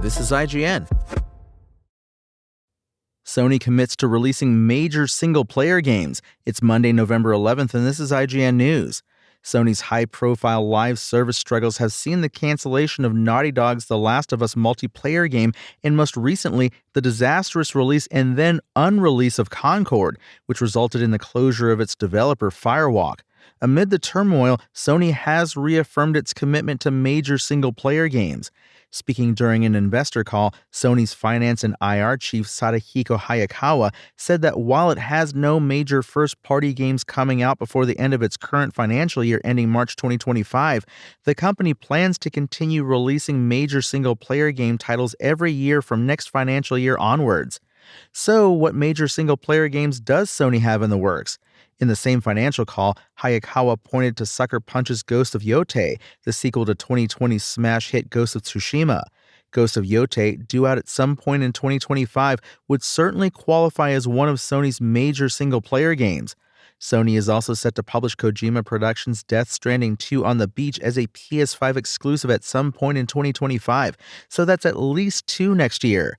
This is IGN. Sony commits to releasing major single-player games. It's Monday, November 11th, and this is IGN News. Sony's high-profile live service struggles have seen the cancellation of Naughty Dog's The Last of Us multiplayer game, and most recently, the disastrous release and then unrelease of Concord, which resulted in the closure of its developer Firewalk. Amid the turmoil, Sony has reaffirmed its commitment to major single-player games. Speaking during an investor call, Sony's finance and IR chief Sadahiko Hayakawa said that while it has no major first-party games coming out before the end of its current financial year ending March 2025, the company plans to continue releasing major single-player game titles every year from next financial year onwards. So, what major single-player games does Sony have in the works? In the same financial call, Hayakawa pointed to Sucker Punch's Ghost of Yotei, the sequel to 2020's smash hit Ghost of Tsushima. Ghost of Yotei, due out at some point in 2025, would certainly qualify as one of Sony's major single-player games. Sony is also set to publish Kojima Productions' Death Stranding 2 on the Beach as a PS5 exclusive at some point in 2025, so that's at least 2 next year.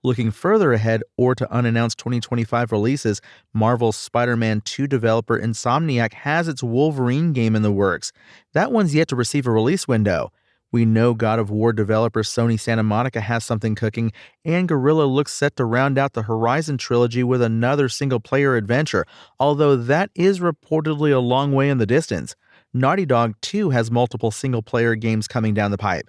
Looking further ahead or to unannounced 2025 releases, Marvel's Spider-Man 2 developer Insomniac has its Wolverine game in the works. That one's yet to receive a release window. We know God of War developer Sony Santa Monica has something cooking, and Guerrilla looks set to round out the Horizon trilogy with another single-player adventure, although that is reportedly a long way in the distance. Naughty Dog, too, has multiple single-player games coming down the pipe.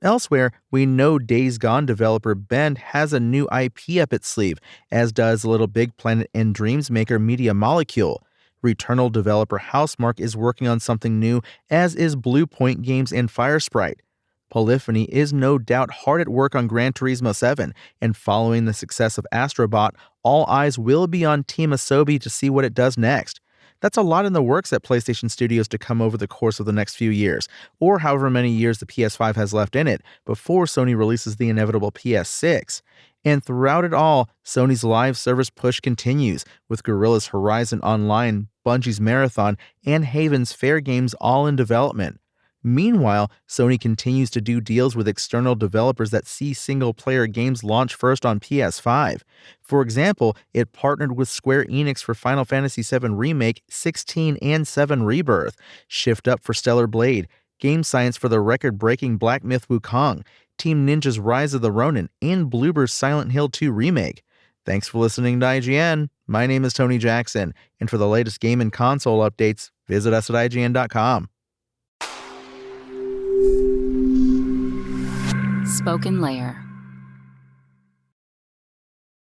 Elsewhere, we know Days Gone developer Bend has a new IP up its sleeve, as does Little Big Planet and Dreams maker Media Molecule. Returnal developer Housemarque is working on something new, as is Bluepoint Games and Firesprite. Polyphony is no doubt hard at work on Gran Turismo 7, and following the success of Astrobot, all eyes will be on Team Asobi to see what it does next. That's a lot in the works at PlayStation Studios to come over the course of the next few years, or however many years the PS5 has left in it, before Sony releases the inevitable PS6. And throughout it all, Sony's live service push continues, with Guerrilla's Horizon Online, Bungie's Marathon, and Haven's Fair Games all in development. Meanwhile, Sony continues to do deals with external developers that see single-player games launch first on PS5. For example, it partnered with Square Enix for Final Fantasy VII Remake, 16, and 7 Rebirth, Shift Up for Stellar Blade, Game Science for the record-breaking Black Myth Wukong, Team Ninja's Rise of the Ronin, and Bloober's Silent Hill 2 Remake. Thanks for listening to IGN. My name is Tony Jackson, and for the latest game and console updates, visit us at IGN.com. Spoken Layer.